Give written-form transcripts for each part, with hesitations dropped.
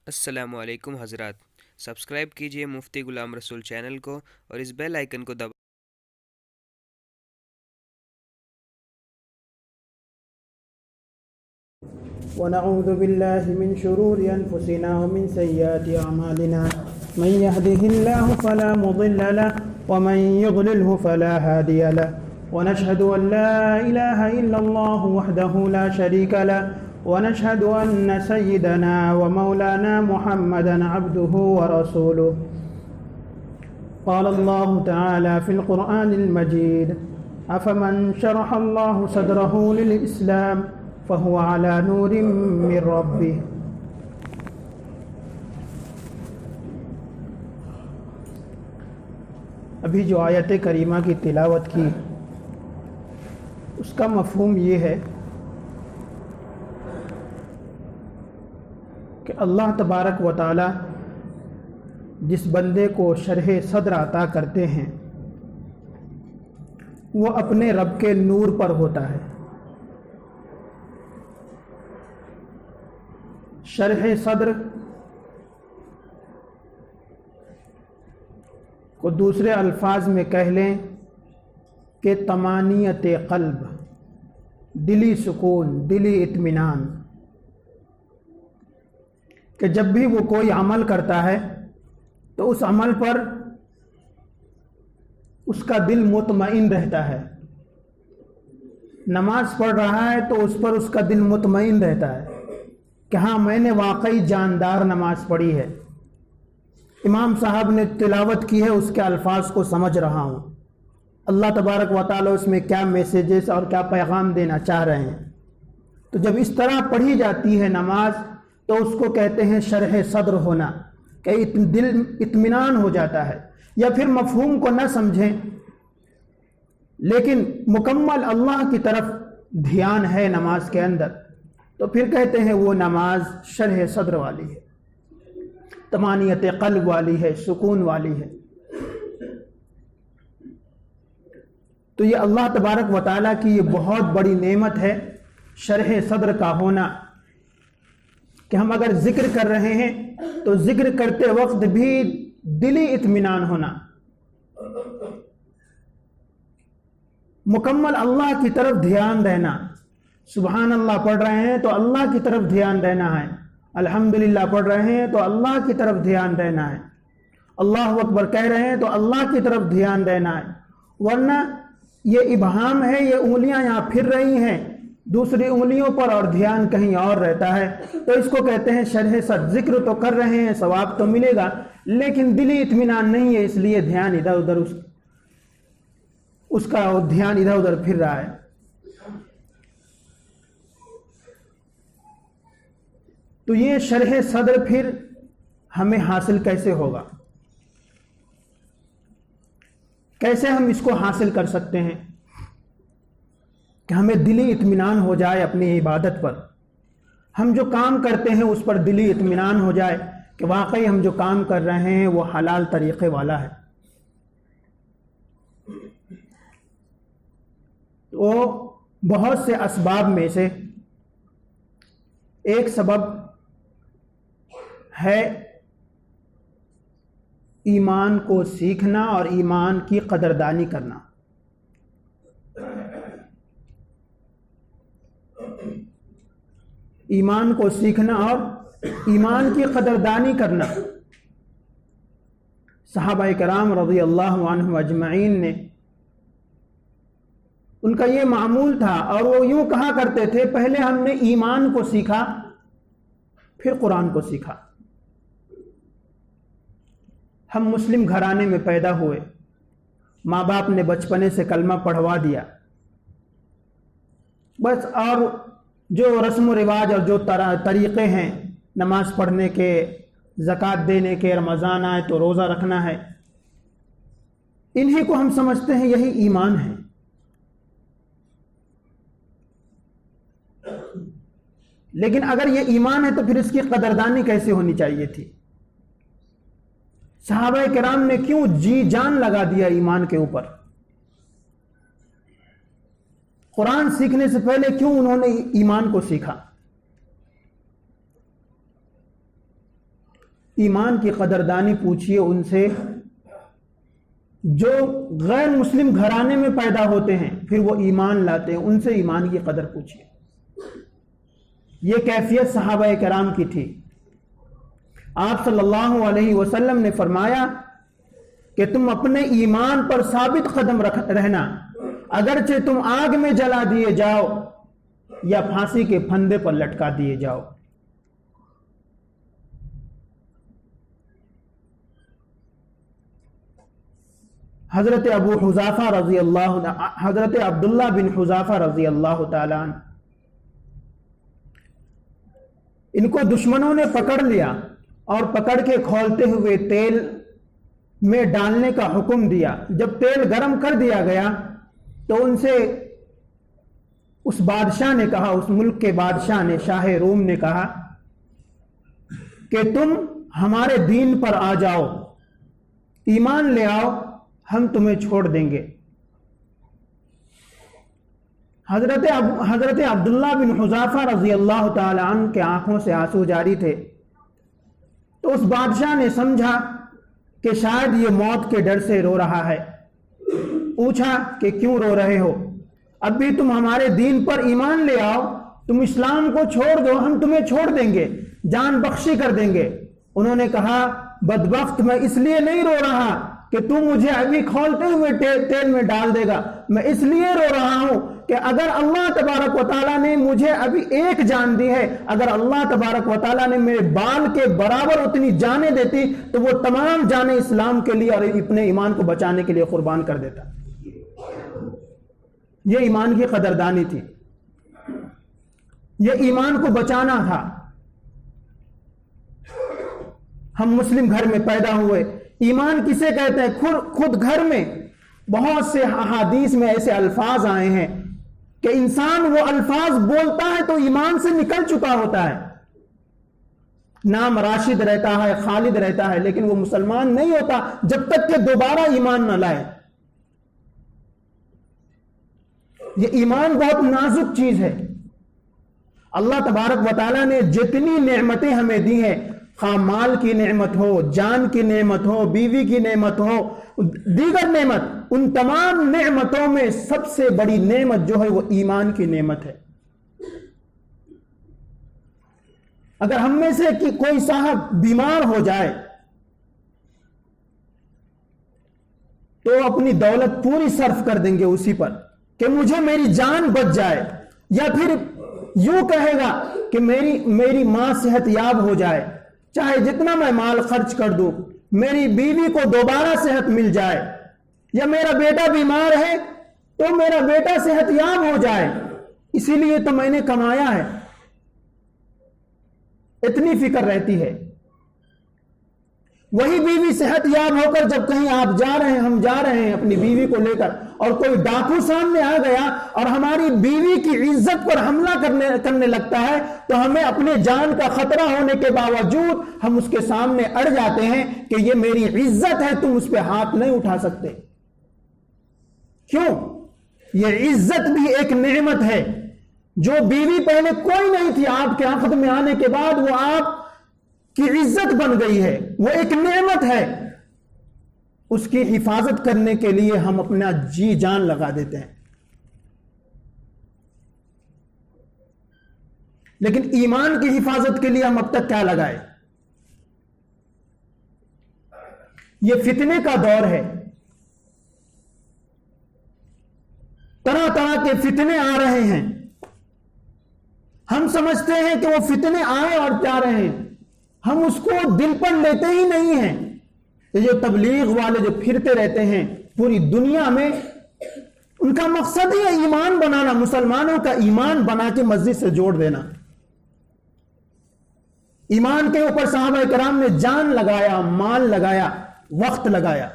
السلام علیکم حضرات، سبسکرائب کیجئے مفتی غلام رسول چینل کو اور اس بیل آئیکن کو دبا ونعوذ بالله من شرور أنفسنا ومن سيئات أعمالنا من يهده الله فلا مضل له ومن يضلله فلا هادي له ونشهد أن لا إله إلا الله وحده لا شريك له ونشهد أن سيدنا ومولانا محمدا عبده ورسوله. قال الله تعالى في القرآن المجيد: أفمن شرح الله صدره للإسلام فهو على نور من ربه. ابھی جو آیت کریمہ کی تلاوت کی اس کا مفہوم یہ ہے کہ اللہ تبارک و تعالی جس بندے کو شرح صدر عطا کرتے ہیں وہ اپنے رب کے نور پر ہوتا ہے. شرح صدر کو دوسرے الفاظ میں کہہ لیں کہ طمانینت قلب، دلی سکون، دلی اطمینان، کہ جب بھی وہ کوئی عمل کرتا ہے تو اس عمل پر اس کا دل مطمئن رہتا ہے. نماز پڑھ رہا ہے تو اس پر اس کا دل مطمئن رہتا ہے کہ ہاں میں نے واقعی جاندار نماز پڑھی ہے. امام صاحب نے تلاوت کی ہے، اس کے الفاظ کو سمجھ رہا ہوں، اللہ تبارک و تعالی اس میں کیا میسیجز اور کیا پیغام دینا چاہ رہے ہیں. تو جب اس طرح پڑھی جاتی ہے نماز تو اس کو کہتے ہیں شرح صدر ہونا، کہ دل اطمینان ہو جاتا ہے. یا پھر مفہوم کو نہ سمجھیں لیکن مکمل اللہ کی طرف دھیان ہے نماز کے اندر، تو پھر کہتے ہیں وہ نماز شرح صدر والی ہے، طمانینت قلب والی ہے، سکون والی ہے. تو یہ اللہ تبارک و تعالیٰ کی یہ بہت بڑی نعمت ہے شرح صدر کا ہونا، کہ ہم اگر ذکر کر رہے ہیں تو ذکر کرتے وقت بھی دلی اطمینان ہونا، مکمل اللہ کی طرف دھیان رہنا. سبحان اللہ پڑھ رہے ہیں تو اللہ کی طرف دھیان رہنا ہے، الحمدللہ پڑھ رہے ہیں تو اللہ کی طرف دھیان رہنا ہے، اللہ اکبر کہہ رہے ہیں تو اللہ کی طرف دھیان رہنا ہے. ورنہ یہ ابہام ہے، یہ انگلیاں یہاں پھر رہی ہیں دوسری انگلیوں پر اور دھیان کہیں اور رہتا ہے، تو اس کو کہتے ہیں شرح صدر. ذکر تو کر رہے ہیں، ثواب تو ملے گا، لیکن دلی اطمینان نہیں ہے، اس لیے دھیان ادھر ادھر اس کا دھیان ادھر ادھر پھر رہا ہے. تو یہ شرح صدر پھر ہمیں حاصل کیسے ہوگا؟ کیسے ہم اس کو حاصل کر سکتے ہیں کہ ہمیں دلی اطمینان ہو جائے اپنی عبادت پر، ہم جو کام کرتے ہیں اس پر دلی اطمینان ہو جائے کہ واقعی ہم جو کام کر رہے ہیں وہ حلال طریقے والا ہے. تو بہت سے اسباب میں سے ایک سبب ہے ایمان کو سیکھنا اور ایمان کی قدردانی کرنا. ایمان کو سیکھنا اور ایمان کی قدردانی کرنا. صحابہ کرام رضی اللہ عنہم اجمعین نے ان کا یہ معمول تھا، اور وہ یوں کہا کرتے تھے پہلے ہم نے ایمان کو سیکھا پھر قرآن کو سیکھا. ہم مسلم گھرانے میں پیدا ہوئے، ماں باپ نے بچپنے سے کلمہ پڑھوا دیا بس، اور جو رسم و رواج اور جو طریقے ہیں نماز پڑھنے کے، زکوٰۃ دینے کے، رمضان آئے تو روزہ رکھنا ہے، انہیں کو ہم سمجھتے ہیں یہی ایمان ہے. لیکن اگر یہ ایمان ہے تو پھر اس کی قدردانی کیسے ہونی چاہیے تھی؟ صحابہ کرام نے کیوں جی جان لگا دیا ایمان کے اوپر؟ قرآن سیکھنے سے پہلے کیوں انہوں نے ایمان کو سیکھا؟ ایمان کی قدردانی پوچھیے ان سے جو غیر مسلم گھرانے میں پیدا ہوتے ہیں پھر وہ ایمان لاتے ہیں، ان سے ایمان کی قدر پوچھیے۔ یہ کیفیت صحابہ کرام کی تھی۔ آپ صلی اللہ علیہ وسلم نے فرمایا کہ تم اپنے ایمان پر ثابت قدم رہنا، اگرچہ تم آگ میں جلا دیے جاؤ یا پھانسی کے پھندے پر لٹکا دیے جاؤ۔ حضرت عبداللہ بن حذافہ رضی اللہ تعالیٰ عنہ، ان کو دشمنوں نے پکڑ لیا اور پکڑ کے کھولتے ہوئے تیل میں ڈالنے کا حکم دیا۔ جب تیل گرم کر دیا گیا تو ان سے اس بادشاہ نے کہا، اس ملک کے بادشاہ نے، شاہ روم نے کہا کہ تم ہمارے دین پر آ جاؤ، ایمان لے آؤ، ہم تمہیں چھوڑ دیں گے۔ حضرت عبداللہ بن حذافہ رضی اللہ تعالی عنہ کے آنکھوں سے آنسو جاری تھے، تو اس بادشاہ نے سمجھا کہ شاید یہ موت کے ڈر سے رو رہا ہے۔ پوچھا کہ کیوں رو رہے ہو؟ اب بھی تم ہمارے دین پر ایمان لے آؤ، تم اسلام کو چھوڑ دو، ہم تمہیں چھوڑ دیں گے، جان بخشی کر دیں گے۔ انہوں نے کہا بدبخت، میں اس لیے نہیں رو رہا کہ تم مجھے ابھی کھولتے ہوئے تیل میں ڈال دے گا، میں اس لیے رو رہا ہوں کہ اگر اللہ تبارک و تعالیٰ نے مجھے ابھی ایک جان دی ہے، اگر اللہ تبارک و تعالیٰ نے میرے بال کے برابر اتنی جانیں دیتی تو وہ تمام جانیں اسلام کے لیے اور اپنے ایمان کو بچانے کے لیے قربان کر دیتا۔ یہ ایمان کی قدردانی تھی، یہ ایمان کو بچانا تھا۔ ہم مسلم گھر میں پیدا ہوئے، ایمان کسے کہتے ہیں؟ خود گھر میں بہت سے احادیث میں ایسے الفاظ آئے ہیں کہ انسان وہ الفاظ بولتا ہے تو ایمان سے نکل چکا ہوتا ہے۔ نام راشد رہتا ہے، خالد رہتا ہے، لیکن وہ مسلمان نہیں ہوتا جب تک کہ دوبارہ ایمان نہ لائے۔ یہ ایمان بہت نازک چیز ہے۔ اللہ تبارک و تعالیٰ نے جتنی نعمتیں ہمیں دی ہیں، خواہ مال کی نعمت ہو، جان کی نعمت ہو، بیوی کی نعمت ہو، دیگر نعمت، ان تمام نعمتوں میں سب سے بڑی نعمت جو ہے وہ ایمان کی نعمت ہے۔ اگر ہم میں سے کوئی صاحب بیمار ہو جائے تو اپنی دولت پوری صرف کر دیں گے اسی پر کہ مجھے میری جان بچ جائے، یا پھر یوں کہے گا کہ میری ماں صحت یاب ہو جائے، چاہے جتنا میں مال خرچ کر دوں، میری بیوی کو دوبارہ صحت مل جائے، یا میرا بیٹا بیمار ہے تو میرا بیٹا صحت یاب ہو جائے، اسی لیے تو میں نے کمایا ہے۔ اتنی فکر رہتی ہے۔ وہی بیوی صحت یاب ہو کر جب کہیں آپ جا رہے ہیں، ہم جا رہے ہیں اپنی بیوی کو لے کر، اور کوئی ڈاکو سامنے آ گیا اور ہماری بیوی کی عزت پر حملہ کرنے لگتا ہے تو ہمیں اپنے جان کا خطرہ ہونے کے باوجود ہم اس کے سامنے اڑ جاتے ہیں کہ یہ میری عزت ہے، تم اس پہ ہاتھ نہیں اٹھا سکتے۔ کیوں؟ یہ عزت بھی ایک نعمت ہے۔ جو بیوی پہلے کوئی نہیں تھی، آپ کے عقد میں آنے کے بعد وہ آپ کی عزت بن گئی ہے، وہ ایک نعمت ہے۔ اس کی حفاظت کرنے کے لیے ہم اپنا جی جان لگا دیتے ہیں، لیکن ایمان کی حفاظت کے لیے ہم اب تک کیا لگائے؟ یہ فتنے کا دور ہے، طرح طرح کے فتنے آ رہے ہیں۔ ہم سمجھتے ہیں کہ وہ فتنے آئے اور جا رہے ہیں، ہم اس کو دل پر لیتے ہی نہیں ہیں۔ یہ جو تبلیغ والے جو پھرتے رہتے ہیں پوری دنیا میں، ان کا مقصد ہی ہے ایمان بنانا، مسلمانوں کا ایمان بنا کے مسجد سے جوڑ دینا۔ ایمان کے اوپر صحابہ کرام نے جان لگایا، مال لگایا، وقت لگایا۔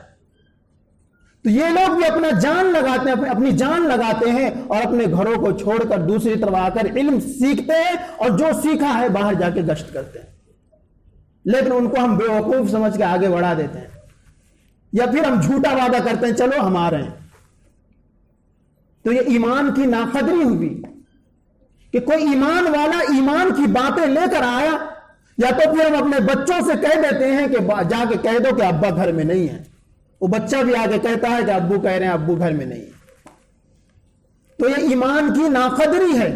تو یہ لوگ بھی اپنا جان لگاتے ہیں، اپنی جان لگاتے ہیں اور اپنے گھروں کو چھوڑ کر دوسری طرف آ کر علم سیکھتے ہیں، اور جو سیکھا ہے باہر جا کے گشت کرتے ہیں، لیکن ان کو ہم بیوقوف سمجھ کے آگے بڑھا دیتے ہیں، یا پھر ہم جھوٹا وعدہ کرتے ہیں چلو ہم آ رہے ہیں۔ تو یہ ایمان کی ناقدری ہوئی کہ کوئی ایمان والا ایمان کی باتیں لے کر آیا، یا تو پھر ہم اپنے بچوں سے کہہ دیتے ہیں کہ جا کے کہہ دو کہ ابا گھر میں نہیں ہے، وہ بچہ بھی آ کے کہتا ہے کہ ابو کہہ رہے ہیں ابو گھر میں نہیں ہے۔ تو یہ ایمان کی ناقدری ہے۔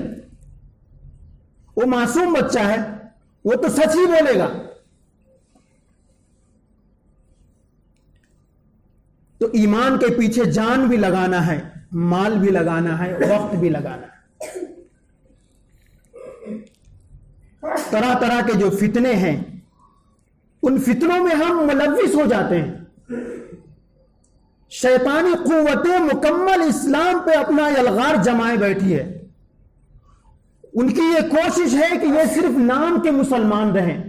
وہ معصوم بچہ ہے، وہ تو سچ ہی بولے گا۔ تو ایمان کے پیچھے جان بھی لگانا ہے، مال بھی لگانا ہے، وقت بھی لگانا ہے۔ طرح طرح کے جو فتنے ہیں، ان فتنوں میں ہم ملوث ہو جاتے ہیں۔ شیطانی قوتیں مکمل اسلام پہ اپنا یلغار جمائے بیٹھی ہے۔ ان کی یہ کوشش ہے کہ یہ صرف نام کے مسلمان رہیں،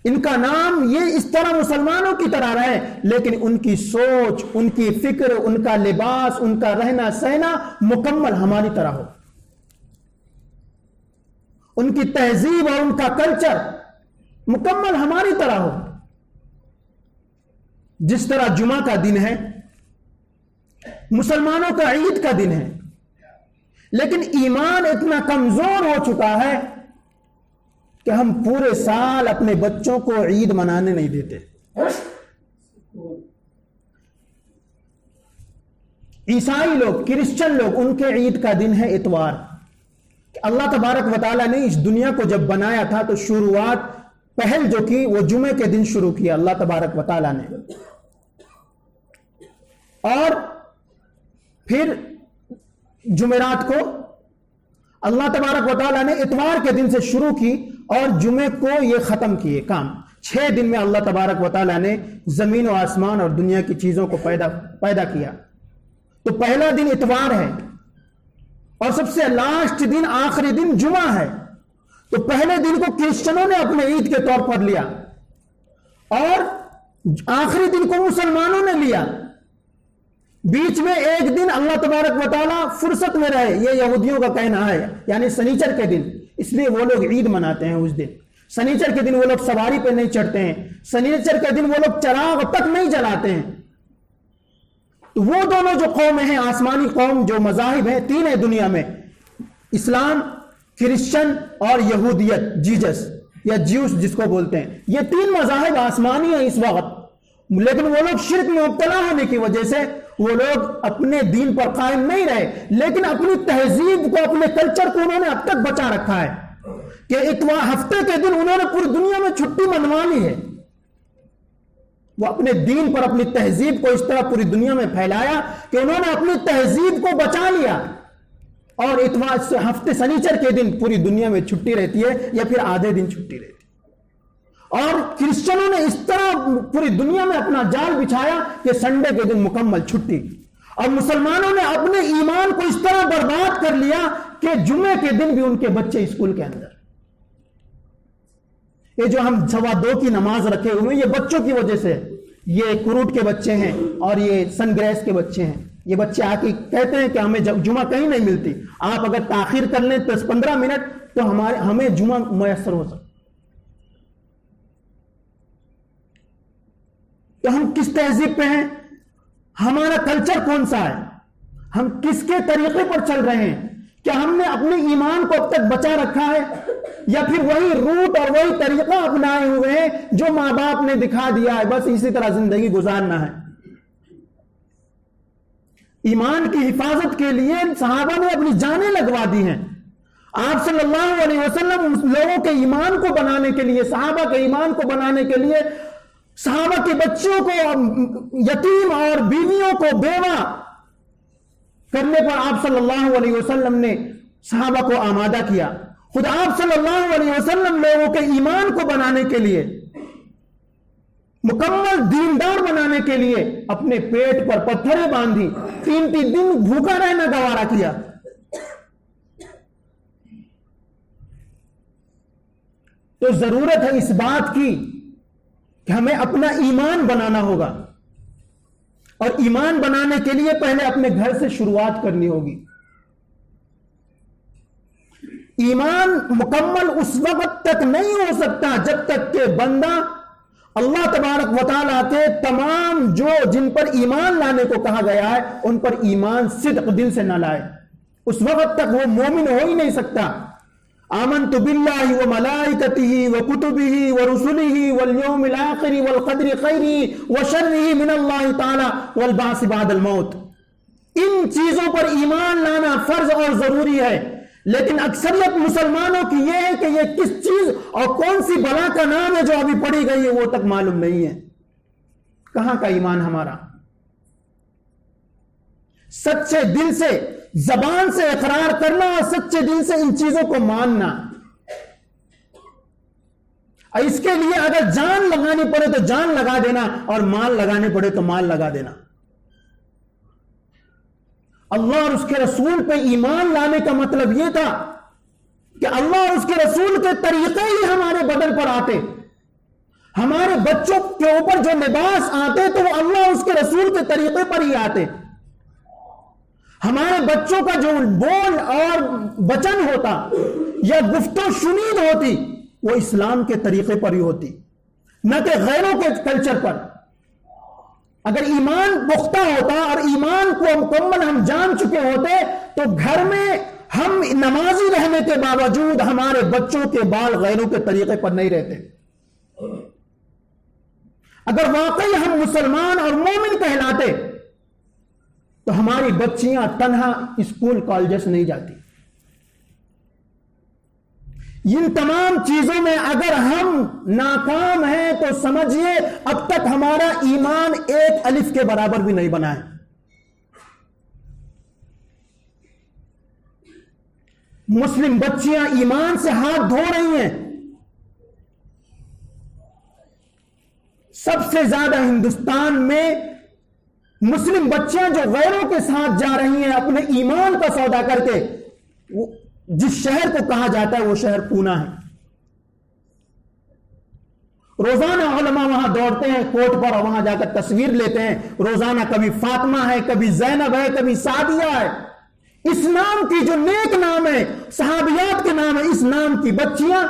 ان کا نام یہ اس طرح مسلمانوں کی طرح رہے، لیکن ان کی سوچ، ان کی فکر، ان کا لباس، ان کا رہنا سہنا مکمل ہماری طرح ہو، ان کی تہذیب اور ان کا کلچر مکمل ہماری طرح ہو۔ جس طرح جمعہ کا دن ہے، مسلمانوں کا عید کا دن ہے، لیکن ایمان اتنا کمزور ہو چکا ہے کہ ہم پورے سال اپنے بچوں کو عید منانے نہیں دیتے۔ عیسائی لوگ، کرسچن لوگ، ان کے عید کا دن ہے اتوار۔ اللہ تبارک و تعالیٰ نے اس دنیا کو جب بنایا تھا تو شروعات پہل جو کی وہ جمعے کے دن شروع کیا اللہ تبارک و تعالیٰ نے، اور پھر جمعرات کو اللہ تبارک و تعالیٰ نے اتوار کے دن سے شروع کی اور جمعے کو یہ ختم کیے کام۔ 6 دن میں اللہ تبارک و تعالیٰ نے زمین و آسمان اور دنیا کی چیزوں کو پیدا کیا۔ تو پہلا دن اتوار ہے اور سب سے لاسٹ دن، آخری دن جمعہ ہے۔ تو پہلے دن کو کرسچنوں نے اپنے عید کے طور پر لیا اور آخری دن کو مسلمانوں نے لیا۔ بیچ میں ایک دن اللہ تبارک و تعالیٰ فرصت میں رہے، یہ یہودیوں کا کہنا ہے، یعنی سنیچر کے دن، اس لیے وہ لوگ عید مناتے ہیں اس دن۔ سنیچر کے دن وہ لوگ سواری پہ نہیں چڑھتے ہیں، سنیچر کے دن وہ لوگ چراغ تک نہیں جلاتے ہیں۔ تو وہ دونوں جو قومیں ہیں، آسمانی قوم، جو مذاہب ہیں، 3 ہیں دنیا میں، اسلام، کرسچن اور یہودیت، جیزس یا جیوس جس کو بولتے ہیں، یہ 3 مذاہب آسمانی ہیں اس وقت۔ لیکن وہ لوگ شرک میں مبتلا ہونے کی وجہ سے وہ لوگ اپنے دین پر قائم نہیں رہے، لیکن اپنی تہذیب کو، اپنے کلچر کو انہوں نے اب تک بچا رکھا ہے کہ ہفتے کے دن انہوں نے پوری دنیا میں چھٹی منوا لی ہے۔ وہ اپنے دین پر، اپنی تہذیب کو اس طرح پوری دنیا میں پھیلایا کہ انہوں نے اپنی تہذیب کو بچا لیا، اور اتوار ہفتے سنیچر کے دن پوری دنیا میں چھٹی رہتی ہے یا پھر آدھے دن چھٹی رہتی ہے۔ اور کرسچنوں نے اس طرح پوری دنیا میں اپنا جال بچھایا کہ سنڈے کے دن مکمل چھٹی، اور مسلمانوں نے اپنے ایمان کو اس طرح برباد کر لیا کہ جمعے کے دن بھی ان کے بچے اسکول کے اندر۔ یہ جو ہم 2:15 کی نماز رکھے ہوئے، یہ بچوں کی وجہ سے، یہ کروٹ کے بچے ہیں اور یہ سن گریس کے بچے ہیں۔ یہ بچے آ کے کہتے ہیں کہ ہمیں جمعہ کہیں نہیں ملتی، آپ اگر تاخیر کر لیں 10-15 منٹ تو ہمیں جمعہ میسر ہو سکتا۔ تو ہم کس تہذیب پہ ہیں؟ ہمارا کلچر کون سا ہے؟ ہم کس کے طریقے پر چل رہے ہیں؟ کیا ہم نے اپنے ایمان کو اب تک بچا رکھا ہے، یا پھر وہی روٹ اور وہی طریقہ اپنائے ہوئے ہیں جو ماں باپ نے دکھا دیا ہے، بس اسی طرح زندگی گزارنا ہے؟ ایمان کی حفاظت کے لیے صحابہ نے اپنی جانیں لگوا دی ہیں۔ آپ صلی اللہ علیہ وسلم لوگوں کے ایمان کو بنانے کے لیے، صحابہ کے ایمان کو بنانے کے لیے، صحابہ کے بچوں کو، یتیم اور بیویوں کو بیوہ کرنے پر آپ صلی اللہ علیہ وسلم نے صحابہ کو آمادہ کیا۔ خود آپ صلی اللہ علیہ وسلم لوگوں کے ایمان کو بنانے کے لیے، مکمل دیندار بنانے کے لیے اپنے پیٹ پر پتھریں باندھی، 3 دن بھوکا رہنا گوارا کیا۔ تو ضرورت ہے اس بات کی کہ ہمیں اپنا ایمان بنانا ہوگا، اور ایمان بنانے کے لیے پہلے اپنے گھر سے شروعات کرنی ہوگی۔ ایمان مکمل اس وقت تک نہیں ہو سکتا جب تک کہ بندہ اللہ تبارک و تعالیٰ کے تمام جن پر ایمان لانے کو کہا گیا ہے ان پر ایمان صدق دل سے نہ لائے، اس وقت تک وہ مومن ہو ہی نہیں سکتا۔ آمنت باللہ وملائکتہ وکتبہ ورسلہ والیوم الآخر والقدر خیرہ وشرہ من اللہ تعالی والبعث بعد الموت. ان چیزوں پر ایمان لانا فرض اور ضروری ہے، لیکن اکثریت مسلمانوں کی یہ ہے کہ یہ کس چیز اور کون سی بلا کا نام ہے جو ابھی پڑھی گئی ہے وہ تک معلوم نہیں ہے. کہاں کا ایمان ہمارا؟ سچے دل سے، زبان سے اقرار کرنا اور سچے دل سے ان چیزوں کو ماننا، اور اس کے لیے اگر جان لگانی پڑے تو جان لگا دینا اور مال لگانے پڑے تو مال لگا دینا. اللہ اور اس کے رسول پہ ایمان لانے کا مطلب یہ تھا کہ اللہ اور اس کے رسول کے طریقے ہی ہمارے بدن پر آتے. ہمارے بچوں کے اوپر جو لباس آتے تو وہ اللہ اور اس کے رسول کے طریقے پر ہی آتے. ہمارے بچوں کا جو بول اور وچن ہوتا یا گفتگو شنید ہوتی وہ اسلام کے طریقے پر ہی ہوتی، نہ کہ غیروں کے کلچر پر. اگر ایمان پختہ ہوتا اور ایمان کو مکمل ہم جان چکے ہوتے تو گھر میں ہم نمازی رہنے کے باوجود ہمارے بچوں کے بال غیروں کے طریقے پر نہیں رہتے. اگر واقعی ہم مسلمان اور مومن کہلاتے تو ہماری بچیاں تنہا اسکول کالجز نہیں جاتی. ان تمام چیزوں میں اگر ہم ناکام ہیں تو سمجھیے اب تک ہمارا ایمان ایک الف کے برابر بھی نہیں بنا ہے. مسلم بچیاں ایمان سے ہاتھ دھو رہی ہیں. سب سے زیادہ ہندوستان میں مسلم بچیاں جو غیروں کے ساتھ جا رہی ہیں اپنے ایمان کا سودا کر کے. جس شہر کو کہا جاتا ہے وہ شہر پونا ہے. روزانہ علماء وہاں دوڑتے ہیں کوٹ پر اور وہاں جا کر تصویر لیتے ہیں. روزانہ کبھی فاطمہ ہے، کبھی زینب ہے، کبھی سعدیہ ہے. اس نام کی جو نیک نام ہے، صحابیات کے نام ہے، اس نام کی بچیاں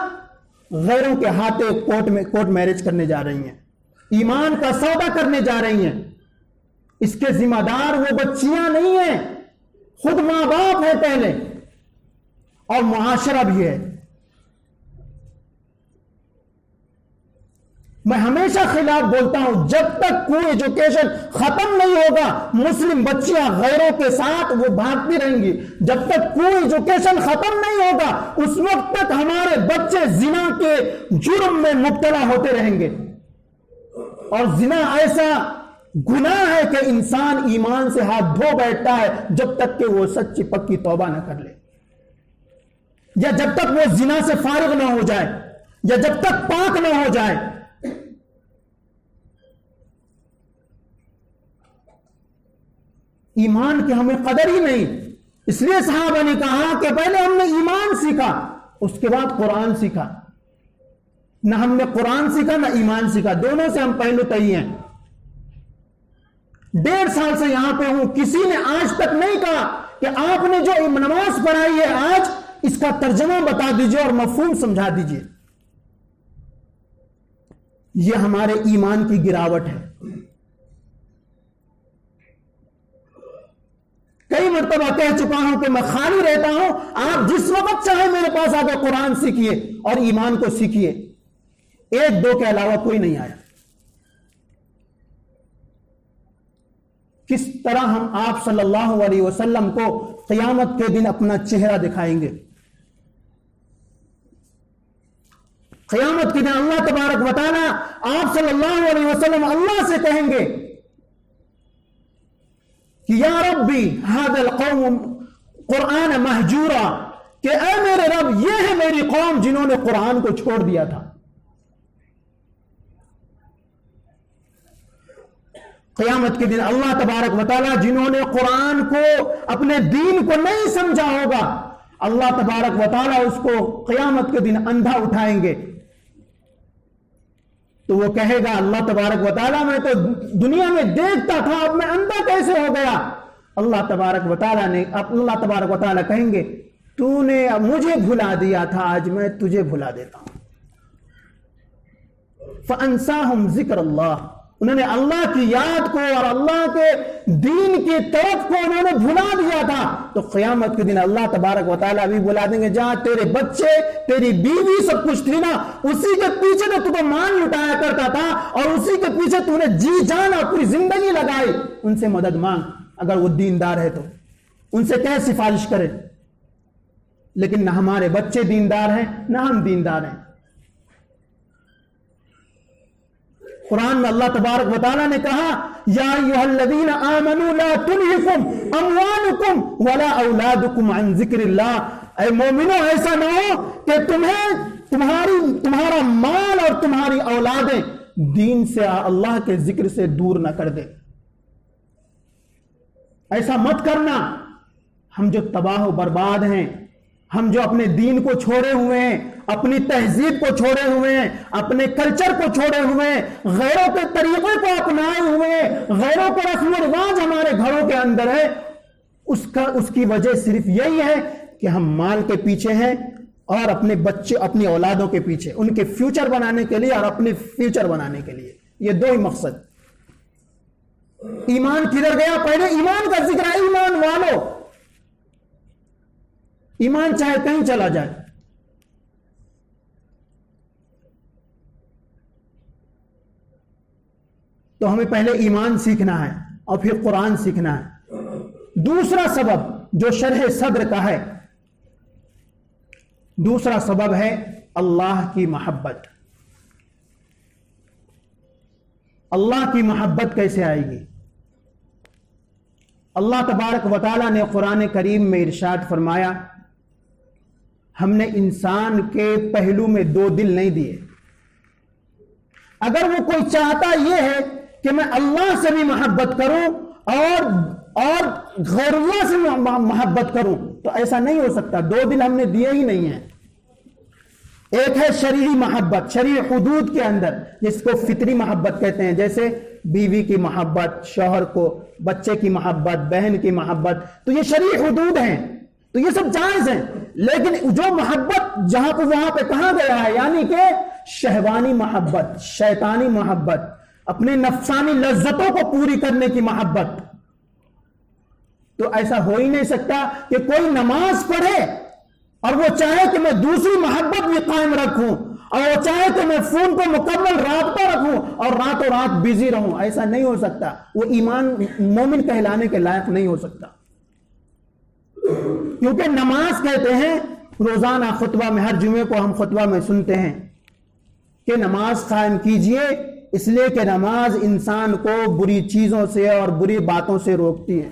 غیروں کے ہاتھوں کوٹ میرج کرنے جا رہی ہیں، ایمان کا سودا کرنے جا رہی ہیں. اس کے ذمہ دار وہ بچیاں نہیں ہیں، خود ماں باپ ہے پہلے اور معاشرہ بھی ہے. میں ہمیشہ خلاف بولتا ہوں، جب تک کوئی ایجوکیشن ختم نہیں ہوگا مسلم بچیاں غیروں کے ساتھ وہ بھاگتی رہیں گی. جب تک کوئی ایجوکیشن ختم نہیں ہوگا اس وقت تک ہمارے بچے زنا کے جرم میں مبتلا ہوتے رہیں گے. اور زنا ایسا گناہ ہے کہ انسان ایمان سے ہاتھ دھو بیٹھتا ہے جب تک کہ وہ سچی پکی توبہ نہ کر لے، یا جب تک وہ زنا سے فارغ نہ ہو جائے، یا جب تک پاک نہ ہو جائے. ایمان کی ہمیں قدر ہی نہیں. اس لیے صحابہ نے کہا کہ پہلے ہم نے ایمان سیکھا اس کے بعد قرآن سیکھا. نہ ہم نے قرآن سیکھا نہ ایمان سیکھا، دونوں سے ہم پہلو تئی ہیں. 1.5 سال سے یہاں پہ ہوں، کسی نے آج تک نہیں کہا کہ آپ نے جو نماز پڑھائی ہے آج اس کا ترجمہ بتا دیجئے اور مفہوم سمجھا دیجئے. یہ ہمارے ایمان کی گراوٹ ہے. کئی مرتبہ کہہ چکا ہوں کہ میں خالی رہتا ہوں، آپ جس وقت چاہے میرے پاس آ کے قرآن سیکھیے اور ایمان کو سیکھیے. 1-2 کے علاوہ کوئی نہیں آیا. کس طرح ہم آپ صلی اللہ علیہ وسلم کو قیامت کے دن اپنا چہرہ دکھائیں گے؟ قیامت کے دن اللہ تبارک و تعالی آپ صلی اللہ علیہ وسلم اللہ سے کہیں گے کہ یا ربی ھذا القوم قرآن مہجورا، کہ اے میرے رب یہ ہے میری قوم جنہوں نے قرآن کو چھوڑ دیا تھا. قیامت کے دن اللہ تبارک و تعالی جنہوں نے قرآن کو اپنے دین کو نہیں سمجھا ہوگا، اللہ تبارک و تعالی اس کو قیامت کے دن اندھا اٹھائیں گے. تو وہ کہے گا اللہ تبارک و تعالی میں تو دنیا میں دیکھتا تھا اب میں اندھا کیسے ہو گیا؟ اللہ تبارک و تعالی کہیں گے تو نے مجھے بھلا دیا تھا، آج میں تجھے بھلا دیتا ہوں. فَأَنْسَاهُمْ ذِكْرَ اللَّهِ، انہوں نے اللہ کی یاد کو اور اللہ کے دین کی طرف کو انہوں نے بھلا دیا تھا، تو قیامت کے دن اللہ تبارک و تعالیٰ بھی بلا دیں گے جہاں تیرے بچے، تیری بیوی سب کچھ تھی نا، اسی کے پیچھے تو مان لٹایا کرتا تھا اور اسی کے پیچھے تو نے جی جان اور پوری زندگی لگائی، ان سے مدد مانگ اگر وہ دیندار ہے تو، ان سے کیا سفارش کرے؟ لیکن نہ ہمارے بچے دیندار ہیں نہ ہم دیندار ہیں۔ قرآن میں اللہ تبارک و تعالیٰ نے کہا یا ایھا الذین آمنوا لا تلہکم اموالکم ولا اولادکم عن ذکر اللہ، اے مومنو ایسا نہ ہو کہ تمہارا مال اور تمہاری اولادیں دین سے، اللہ کے ذکر سے دور نہ کر دے۔ ایسا مت کرنا۔ ہم جو تباہ و برباد ہیں، ہم جو اپنے دین کو چھوڑے ہوئے ہیں، اپنی تہذیب کو چھوڑے ہوئے ہیں، اپنے کلچر کو چھوڑے ہوئے ہیں، غیروں کے طریقے کو اپنائے ہوئے ہیں، غیروں کے رسم و رواج ہمارے گھروں کے اندر ہے، اس کی وجہ صرف یہی ہے کہ ہم مال کے پیچھے ہیں اور اپنے بچے، اپنی اولادوں کے پیچھے، ان کے فیوچر بنانے کے لیے اور اپنے فیوچر بنانے کے لیے۔ یہ دو ہی مقصد۔ ایمان کدھر گیا؟ پہلے ایمان کا ذکر ہے، ایمان والو، ایمان چاہے کہیں چلا جائے۔ تو ہمیں پہلے ایمان سیکھنا ہے اور پھر قرآن سیکھنا ہے۔ دوسرا سبب جو شرح صدر کا ہے، دوسرا سبب ہے اللہ کی محبت۔ اللہ کی محبت کیسے آئے گی؟ اللہ تبارک و تعالیٰ نے قرآن کریم میں ارشاد فرمایا، ہم نے انسان کے پہلو میں دو دل نہیں دیے۔ اگر وہ کوئی چاہتا یہ ہے کہ میں اللہ سے بھی محبت کروں اور غیر اللہ سے محبت کروں، تو ایسا نہیں ہو سکتا۔ دو دل ہم نے دیے ہی نہیں ہیں۔ ایک ہے شرعی محبت، شرعی حدود کے اندر، جس کو فطری محبت کہتے ہیں، جیسے بیوی کی محبت، شوہر کو بچے کی محبت، بہن کی محبت، تو یہ شرعی حدود ہیں، تو یہ سب جائز ہیں۔ لیکن جو محبت جہاں پہ وہاں پہ کہاں گیا ہے، یعنی کہ شہوانی محبت، شیطانی محبت، اپنے نفسانی لذتوں کو پوری کرنے کی محبت، تو ایسا ہو ہی نہیں سکتا کہ کوئی نماز پڑھے اور وہ چاہے کہ میں دوسری محبت بھی قائم رکھوں، اور وہ چاہے کہ میں فون پہ مکمل رابطہ رکھوں اور راتوں رات بزی رہوں۔ ایسا نہیں ہو سکتا، وہ ایمان مومن کہلانے کے لائق نہیں ہو سکتا۔ کیونکہ نماز کہتے ہیں، روزانہ خطبہ میں، ہر جمعے کو ہم خطبہ میں سنتے ہیں کہ نماز قائم کیجئے، اس لیے کہ نماز انسان کو بری چیزوں سے اور بری باتوں سے روکتی ہے۔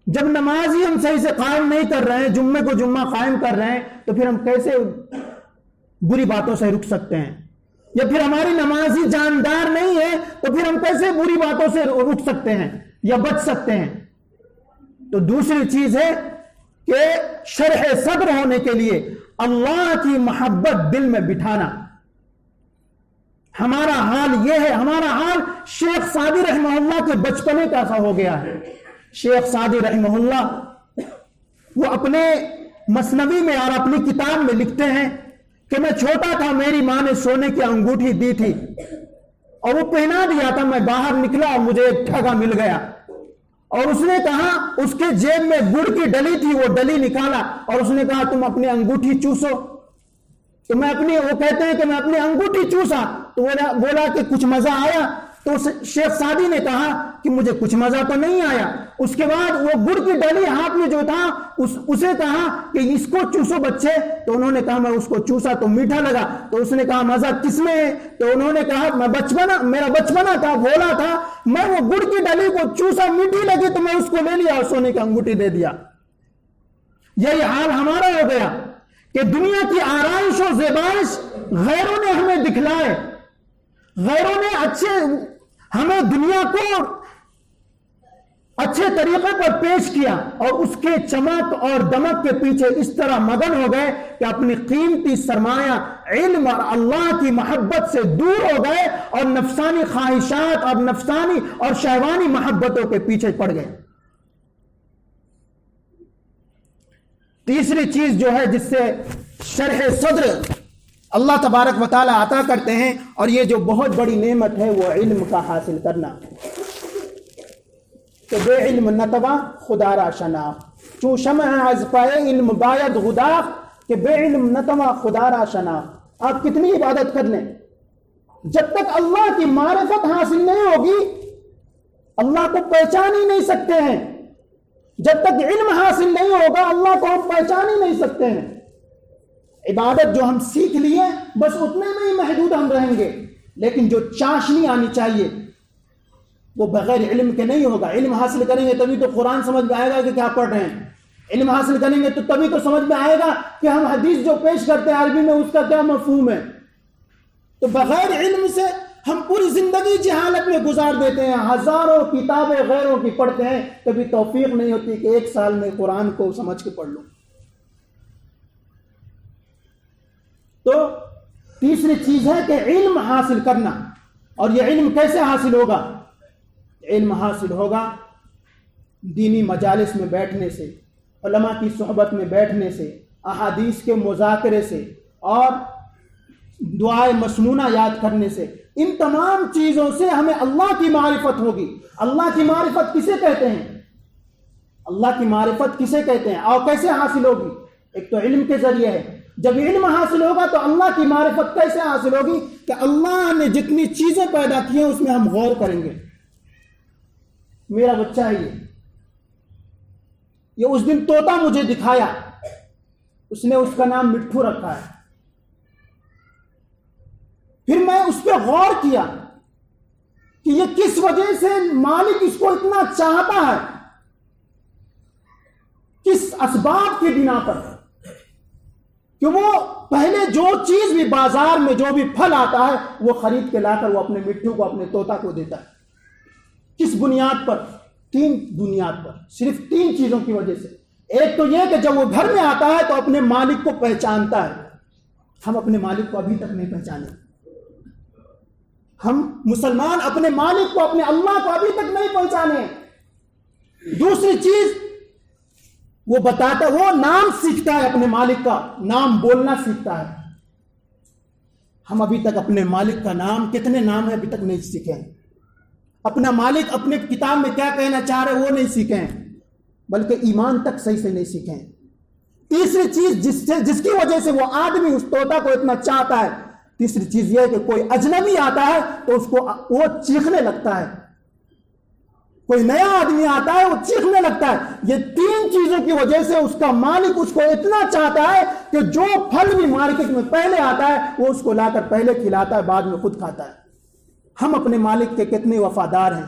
جب نماز ہی ہم صحیح سے قائم نہیں کر رہے ہیں، جمعے کو جمعہ قائم کر رہے ہیں، تو پھر ہم کیسے بری باتوں سے رک سکتے ہیں؟ یا پھر ہماری نماز ہی جاندار نہیں ہے، تو پھر ہم کیسے بری باتوں سے رک سکتے ہیں یا بچ سکتے ہیں؟ تو دوسری چیز ہے کہ شرح صدر ہونے کے لیے اللہ کی محبت دل میں بٹھانا۔ ہمارا حال یہ ہے، ہمارا حال شیخ سعدی رحمہ اللہ کے بچپنے کا سا ہو گیا ہے۔ شیخ سعدی رحمہ اللہ وہ اپنے مثنوی میں اور اپنی کتاب میں لکھتے ہیں کہ میں چھوٹا تھا، میری ماں نے سونے کی انگوٹھی دی تھی اور وہ پہنا دیا تھا، میں باہر نکلا اور مجھے ایک ٹھگا مل گیا، اور اس نے کہا، اس کے جیب میں گڑ کی ڈلی تھی، وہ ڈلی نکالا اور اس نے کہا تم اپنی انگوٹھی چوسو۔ تو وہ کہتے ہیں کہ میں اپنی انگوٹھی چوسا، تو بولا کہ کچھ مزہ آیا؟ تو شیخ سعدی نے کہا کہ مجھے کچھ مزہ تو نہیں آیا۔ اس کے بعد وہ گڑ کی ڈلی ہاتھ میں جو تھا اسے کہا کہ اس کو چوسو بچے، تو انہوں نے کہا میں اس کو چوسا تو میٹھا لگا۔ تو اس نے کہا مزہ کس میں ہے؟ تو انہوں نے کہا میرا بچپنا تھا، بولا تھا، میں وہ گڑ کی ڈلی کو چوسا، میٹھی لگی تو میں اس کو لے لیا اور سونے کی انگوٹھی دے دیا۔ یہی حال ہمارا ہو گیا کہ دنیا کی آرائش و زیبائش غیروں نے ہمیں دکھلائے، غیروں نے ہمیں دنیا کو اچھے طریقے پر پیش کیا، اور اس کے چمک اور دمک کے پیچھے اس طرح مگن ہو گئے کہ اپنی قیمتی سرمایہ علم اور اللہ کی محبت سے دور ہو گئے اور نفسانی خواہشات اور نفسانی اور شہوانی محبتوں کے پیچھے پڑ گئے۔ تیسری چیز جو ہے جس سے شرح صدر اللہ تبارک و تعالی عطا کرتے ہیں، اور یہ جو بہت بڑی نعمت ہے وہ علم کا حاصل کرنا، کہ بے علم نتوا خدا را شناخت، چون شمع از پائے علم باید غداخت، کہ بے علم نتوا خدا را شناخت۔ آپ کتنی عبادت کر لیں، جب تک اللہ کی معرفت حاصل نہیں ہوگی اللہ کو پہچان ہی نہیں سکتے ہیں۔ جب تک علم حاصل نہیں ہوگا اللہ کو ہم پہچان ہی نہیں سکتے ہیں۔ عبادت جو ہم سیکھ لیے بس اتنے میں ہی محدود ہم رہیں گے، لیکن جو چاشنی آنی چاہیے وہ بغیر علم کے نہیں ہوگا۔ علم حاصل کریں گے تبھی تو قرآن سمجھ میں آئے گا کہ کیا پڑھ رہے ہیں، علم حاصل کریں گے تو تبھی تو سمجھ میں آئے گا کہ ہم حدیث جو پیش کرتے ہیں عربی میں اس کا کیا مفہوم ہے۔ تو بغیر علم سے ہم پوری زندگی جہالت میں گزار دیتے ہیں، ہزاروں کتابیں غیروں کی پڑھتے ہیں، کبھی توفیق نہیں ہوتی کہ ایک سال میں قرآن کو سمجھ کے پڑھ لوں۔ تو تیسری چیز ہے کہ علم حاصل کرنا، اور یہ علم کیسے حاصل ہوگا؟ علم حاصل ہوگا دینی مجالس میں بیٹھنے سے، علماء کی صحبت میں بیٹھنے سے، احادیث کے مذاکرے سے، اور دعائے مسنونہ یاد کرنے سے۔ ان تمام چیزوں سے ہمیں اللہ کی معرفت ہوگی۔ اللہ کی معرفت کسے کہتے ہیں؟ اللہ کی معرفت کسے کہتے ہیں اور کیسے حاصل ہوگی؟ ایک تو علم کے ذریعے ہے۔ جب علم حاصل ہوگا تو اللہ کی معرفت کیسے حاصل ہوگی؟ کہ اللہ نے جتنی چیزیں پیدا کی ہیں اس میں ہم غور کریں گے۔ میرا بچہ ہے یہ اس دن طوطا مجھے دکھایا، اس نے اس کا نام مٹھو رکھا ہے۔ پھر میں اس پہ غور کیا کہ یہ کس وجہ سے مالک اس کو اتنا چاہتا ہے، کس اسباب کی بنا پر، کہ وہ پہلے جو چیز بھی بازار میں جو بھی پھل آتا ہے وہ خرید کے لا کر وہ اپنے مٹھو کو، اپنے طوطا کو دیتا ہے۔ کس بنیاد پر؟ 3 بنیاد پر، صرف 3 چیزوں کی وجہ سے۔ ایک تو یہ کہ جب وہ گھر میں آتا ہے تو اپنے مالک کو پہچانتا ہے۔ ہم اپنے مالک کو ابھی تک نہیں پہچانے۔ ہم مسلمان اپنے مالک کو، اپنے اللہ کو ابھی تک نہیں پہچانے۔ دوسری چیز وہ بتاتا، وہ نام سیکھتا ہے، اپنے مالک کا نام بولنا سیکھتا ہے۔ ہم ابھی تک اپنے مالک کا نام، کتنے نام ہیں ابھی تک نہیں سیکھے ہیں۔ اپنا مالک اپنے کتاب میں کیا کہنا چاہ رہے وہ نہیں سیکھے ہیں، بلکہ ایمان تک صحیح سے نہیں سیکھے ہیں۔ تیسری چیز جس کی وجہ سے وہ آدمی اس طوطا کو اتنا چاہتا ہے، تیسری چیز یہ ہے کہ کوئی اجنبی آتا ہے تو اس کو وہ چیخنے لگتا ہے، کوئی نیا آدمی آتا ہے وہ چیخنے لگتا ہے۔ یہ 3 چیزوں کی وجہ سے اس کا مالک اس کو اتنا چاہتا ہے کہ جو پھل بھی مارکیٹ میں پہلے آتا ہے وہ اس کو لا کر پہلے کھلاتا ہے، بعد میں خود کھاتا ہے۔ ہم اپنے مالک کے کتنے وفادار ہیں،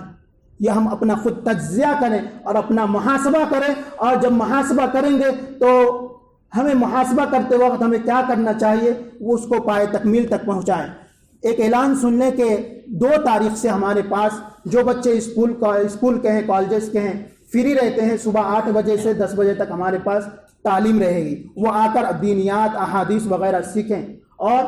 یہ ہم اپنا خود تجزیہ کریں اور اپنا محاسبہ کریں۔ اور جب محاسبہ کریں گے تو ہمیں محاسبہ کرتے وقت ہمیں کیا کرنا چاہیے، وہ اس کو پائے تکمیل تک پہنچائیں۔ ایک اعلان سن لیں کہ 2 تاریخ سے ہمارے پاس جو بچے اسکول کے ہیں، کالجز کے ہیں، فری رہتے ہیں، صبح 8 بجے سے 10 بجے تک ہمارے پاس تعلیم رہے گی۔ وہ آ کر دینیات، احادیث وغیرہ سیکھیں، اور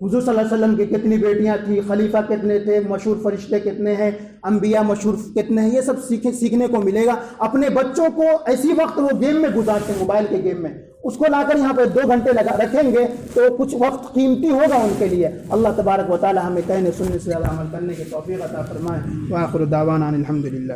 حضور صلی اللہ علیہ وسلم کی کتنی بیٹیاں تھیں، خلیفہ کتنے تھے، مشہور فرشتے کتنے ہیں، انبیاء مشہور کتنے ہیں، یہ سب سیکھنے کو ملے گا۔ اپنے بچوں کو ایسی وقت وہ گیم میں گزارتے ہیں، موبائل کے گیم میں، اس کو لا کر یہاں پہ 2 گھنٹے رکھیں گے تو کچھ وقت قیمتی ہوگا ان کے لیے۔ اللہ تبارک و تعالی ہمیں کہنے سننے سے زیادہ عمل کرنے کی توفیق عطا فرمائے۔ وآخر دعوانا ان الحمدللہ۔